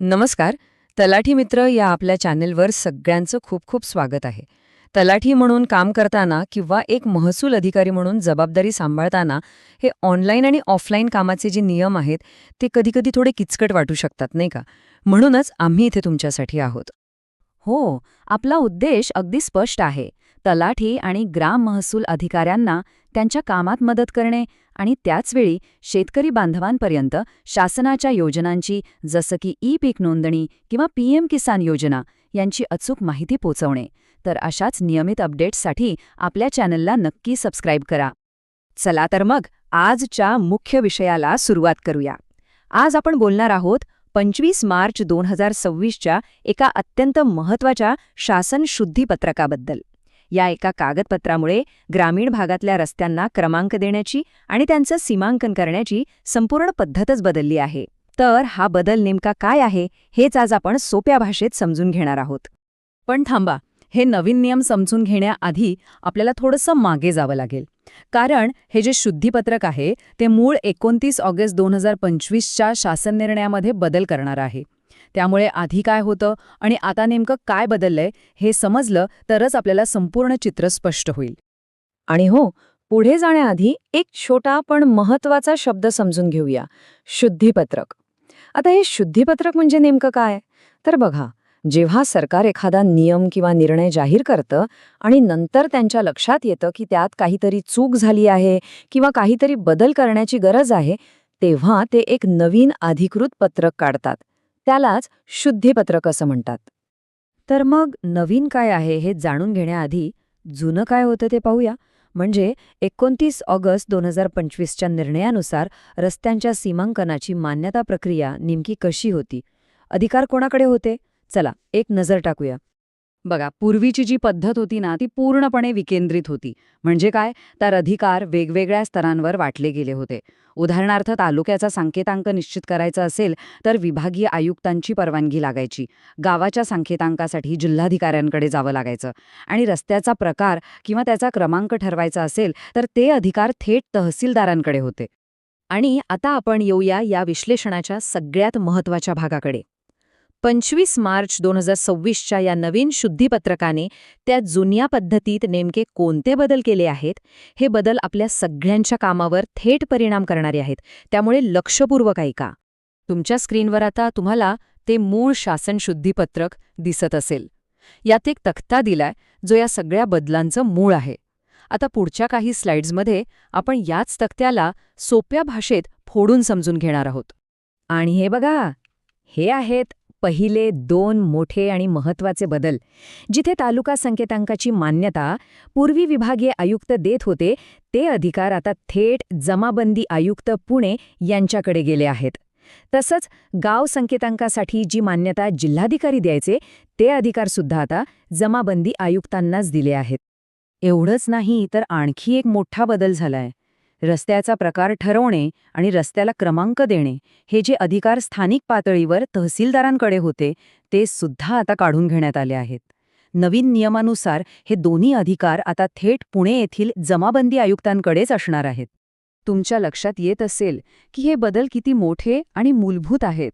नमस्कार. तलाठी मित्र या आपल्या चॅनेलवर सगळ्यांचं खूप खूप स्वागत आहे. तलाठी म्हणून काम करताना किंवा एक महसूल अधिकारी म्हणून जबाबदारी सांभाळताना हे ऑनलाईन आणि ऑफलाईन कामाचे जे नियम आहेत ते कधीकधी थोडे किचकट वाटू शकतात, नाही का? म्हणूनच आम्ही इथे तुमच्यासाठी आहोत. हो, आपला उद्देश अगदी स्पष्ट आहे. तलाठी आणि ग्राम महसूल अधिकाऱ्यांना त्यांच्या कामात मदत करणे आणि त्याचवेळी शेतकरी बांधवांपर्यंत शासनाच्या योजनांची जसं की ई-पीक नोंदणी किंवा पीएम किसान योजना यांची अचूक माहिती पोचवणे. तर अशाच नियमित अपडेट्ससाठी आपल्या चॅनलला नक्की सबस्क्राईब करा. चला तर मग आजच्या मुख्य विषयाला सुरुवात करूया. आज आपण बोलणार आहोत 25 मार्च 2026च्या एका अत्यंत महत्त्वाच्या शासन शुद्धीपत्रकाबद्दल. या एका कागदपत्रामुळे ग्रामीण भागातल्या रस्त्यांना क्रमांक देण्याची आणि त्यांचं सीमांकन करण्याची संपूर्ण पद्धतच बदलली आहे. तर हा बदल नेमका काय आहे हेच आज आपण सोप्या भाषेत समजून घेणार आहोत. पण थांबा, हे नवीन नियम समजून घेण्याआधी आपल्याला थोडंसं मागे जावं लागेल. कारण हे जे शुद्धीपत्रक आहे ते मूळ 29 ऑगस्ट 2025च्या शासन निर्णयामध्ये बदल करणार आहे. त्यामुळे आधी काय होतं आणि आता नेमकं काय बदललंय हे समजलं तरच आपल्याला संपूर्ण चित्र स्पष्ट होईल. आणि हो, पुढे जाण्याआधी एक छोटा पण महत्त्वाचा शब्द समजून घेऊया: शुद्धीपत्रक. आता हे शुद्धीपत्रक म्हणजे नेमकं काय? तर बघा, जेव्हा सरकार एखादा नियम किंवा निर्णय जाहीर करतं आणि नंतर त्यांच्या लक्षात येतं की त्यात काहीतरी चूक झाली आहे किंवा काहीतरी बदल करण्याची गरज आहे, तेव्हा ते एक नवीन अधिकृत पत्रक काढतात. त्यालाच शुद्धीपत्रक असं म्हणतात. तर मग नवीन काय आहे हे जाणून घेण्याआधी जुनं काय होतं ते पाहूया. म्हणजे 29 ऑगस्ट 2025च्या निर्णयानुसार रस्त्यांच्या सीमांकनाची मान्यता प्रक्रिया नेमकी कशी होती? अधिकार कोणाकडे होते? चला एक नजर टाकूया. बघा, पूर्वीची जी पद्धत होती ना ती पूर्णपणे विकेंद्रित होती. म्हणजे काय, तर अधिकार वेगवेगळ्या स्तरांवर वाटले गेले होते. उदाहरणार्थ, तालुक्याचा सांकेतांक निश्चित करायचा असेल तर विभागीय आयुक्तांची परवानगी लागायची. गावाच्या सांकेतांकासाठी जिल्हाधिकाऱ्यांकडे जावं लागायचं. आणि रस्त्याचा प्रकार किंवा त्याचा क्रमांक ठरवायचा असेल तर ते अधिकार थेट तहसीलदारांकडे होते. आणि आता आपण येऊया या विश्लेषणाच्या सगळ्यात महत्त्वाच्या भागाकडे. 25 मार्च 2026च्या या नवीन शुद्धीपत्रकाने त्या जुन्या पद्धतीत नेमके कोणते बदल केले आहेत? हे बदल आपल्या सगळ्यांच्या कामावर थेट परिणाम करणारे आहेत. त्यामुळे लक्षपूर्वक ऐका. तुमच्या स्क्रीनवर आता तुम्हाला ते मूळ शासन शुद्धीपत्रक दिसत असेल. यात एक तक्ता दिलाय जो या सगळ्या बदलांचं मूळ आहे. आता पुढच्या काही स्लाइड्समध्ये आपण याच तक्त्याला सोप्या भाषेत फोडून समजून घेणार आहोत. आणि हे बघा, हे आहेत पहिले दोन मोठे आणि महत्त्वाचे बदल. जिथे तालुका संकेतांकाची मान्यता पूर्वी विभागीय आयुक्त देत होते, ते अधिकार आता थेट जमाबंदी आयुक्त पुणे यांच्याकडे गेले आहेत. तसंच गाव संकेतांकासाठी जी मान्यता जिल्हाधिकारी द्यायचे, ते अधिकारसुद्धा आता जमाबंदी आयुक्तांनाच दिले आहेत. एवढंच नाही तर आणखी एक मोठा बदल झालाय. रस्त्याचा प्रकार ठरवणे आणि रस्त्याला क्रमांक देणे हे जे अधिकार स्थानिक पातळीवर तहसीलदारांकडे होते, ते सुद्धा आता काढून घेण्यात आले आहेत. नवीन नियमानुसार हे दोन्ही अधिकार आता थेट पुणे येथील जमाबंदी आयुक्तांकडेच असणार आहेत. तुमच्या लक्षात येत असेल की हे बदल किती मोठे आणि मूलभूत आहेत.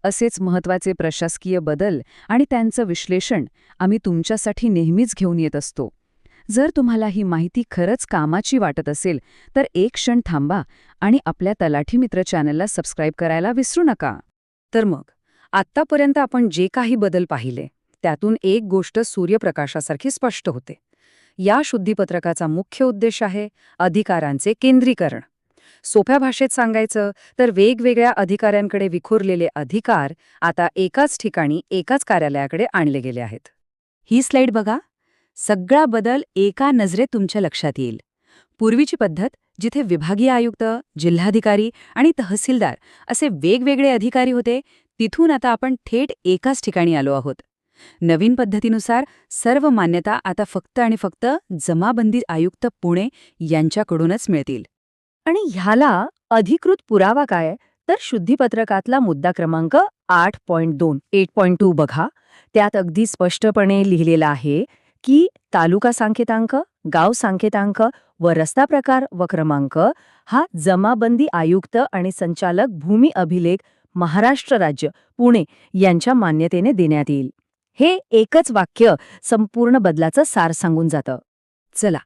असेच महत्त्वाचे प्रशासकीय बदल आणि त्यांचं विश्लेषण आम्ही तुमच्यासाठी नेहमीच घेऊन येत असतो. जर तुम्हाला ही माहिती खरंच कामाची वाटत असेल तर एक क्षण थांबा आणि आपल्या तलाठी मित्र चॅनलला सबस्क्राईब करायला विसरू नका. तर मग आत्तापर्यंत आपण जे काही बदल पाहिले त्यातून एक गोष्ट सूर्यप्रकाशासारखी स्पष्ट होते. या शुद्धीपत्रकाचा मुख्य उद्देश आहे अधिकारांचे केंद्रीकरण. सोप्या भाषेत सांगायचं तर वेगवेगळ्या अधिकाऱ्यांकडे विखुरलेले अधिकार आता एकाच ठिकाणी एकाच कार्यालयाकडे आणले गेले आहेत. ही स्लाईड बघा. सगळा बदल एका नजरेत तुमच्या लक्षात येईल. पूर्वीची पद्धत जिथे विभागीय आयुक्त, जिल्हाधिकारी आणि तहसीलदार असे वेगवेगळे अधिकारी होते, तिथून आता आपण थेट एकाच ठिकाणी आलो आहोत. नवीन पद्धतीनुसार सर्व मान्यता आता फक्त आणि फक्त जमाबंदी आयुक्त पुणे यांच्याकडूनच मिळतील. आणि ह्याला अधिकृत पुरावा काय तर शुद्धीपत्रकातला मुद्दा क्रमांक 8.2 बघा. त्यात अगदी स्पष्टपणे लिहिलेला आहे की तालुका सांकेतांक, गाव सांकेतांक व रस्ता प्रकार व क्रमांक हा जमाबंदी आयुक्त आणि संचालक भूमी अभिलेख महाराष्ट्र राज्य, पुणे यांच्या मान्यतेने देण्यात येईल. हे एकच वाक्य संपूर्ण बदलाचं सार सांगून जातं. चला,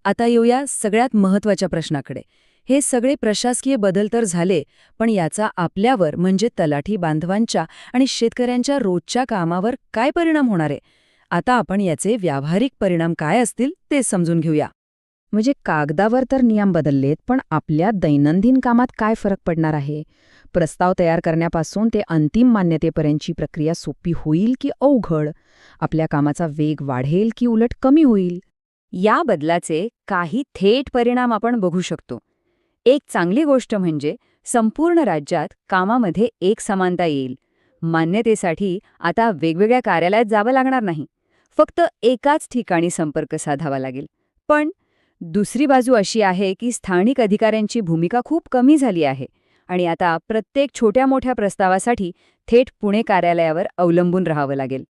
आता येऊया सगळ्यात महत्त्वाच्या प्रश्नाकडे. हे सगळे प्रशासकीय बदल तर झाले, पण याचा आपल्यावर म्हणजे तलाठी बांधवांच्या आणि शेतकऱ्यांच्या रोजच्या कामावर काय परिणाम होणार आहे? आता आपण याचे व्यावहारिक परिणाम काय असतील ते समजून घेऊया. म्हणजे कागदावर तर नियम बदललेत, पण आपल्या दैनंदिन कामात काय फरक पडणार आहे? प्रस्ताव तयार करण्यापासून ते अंतिम मान्यतेपर्यंतची प्रक्रिया सोपी होईल की अवघड? आपल्या कामाचा वेग वाढेल की उलट कमी होईल? या बदलाचे काही थेट परिणाम आपण बघू शकतो. एक चांगली गोष्ट म्हणजे संपूर्ण राज्यात कामामध्ये एक समानता येईल. मान्यतेसाठी आता वेगवेगळ्या कार्यालयात जावं लागणार नाही. फक्त एकाच ठिकाणी संपर्क साधावा लागेल. पण दुसरी बाजू अशी आहे की स्थानिक अधिकाऱ्यांची भूमिका खूप कमी झाली आहे आणि आता प्रत्येक छोट्या मोठ्या प्रस्तावासाठी थेट पुणे कार्यालयावर अवलंबून राहावं लागेल.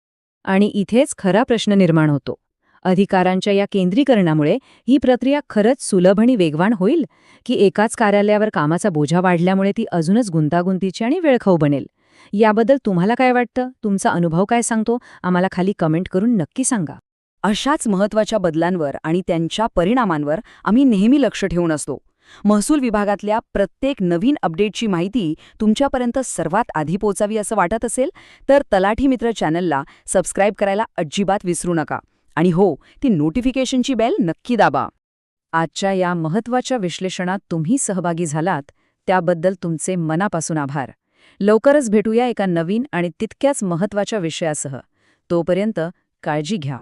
आणि इथेच खरा प्रश्न निर्माण होतो. अधिकारांच्या या केंद्रीकरणामुळे ही प्रक्रिया खरंच सुलभ आणि वेगवान होईल की एकाच कार्यालयावर कामाचा बोजा वाढल्यामुळे ती अजूनच गुंतागुंतीची आणि वेळखाऊ बनेल? याबद्दल तुम्हाला काय वाटतं? तुमचा अनुभव काय सांगतो? आम्हाला खाली कमेंट करून नक्की सांगा. अशाच महत्त्वाच्या बदलांवर आणि त्यांच्या परिणामांवर आम्ही नेहमी लक्ष ठेवून असतो. महसूल विभागातल्या प्रत्येक नवीन अपडेटची माहिती तुमच्यापर्यंत सर्वात आधी पोचावी असं वाटत असेल तर तलाठी मित्र चॅनलला सबस्क्राईब करायला अजिबात विसरू नका. आणि हो, ती नोटिफिकेशनची बेल नक्की दाबा. आजच्या या महत्त्वाच्या विश्लेषणात तुम्ही सहभागी झालात त्याबद्दल तुमचे मनापासून आभार. लवकरच भेटूया एका नवीन आणि तितक्याच महत्त्वाच्या विषयासह. तोपर्यंत काळजी घ्या.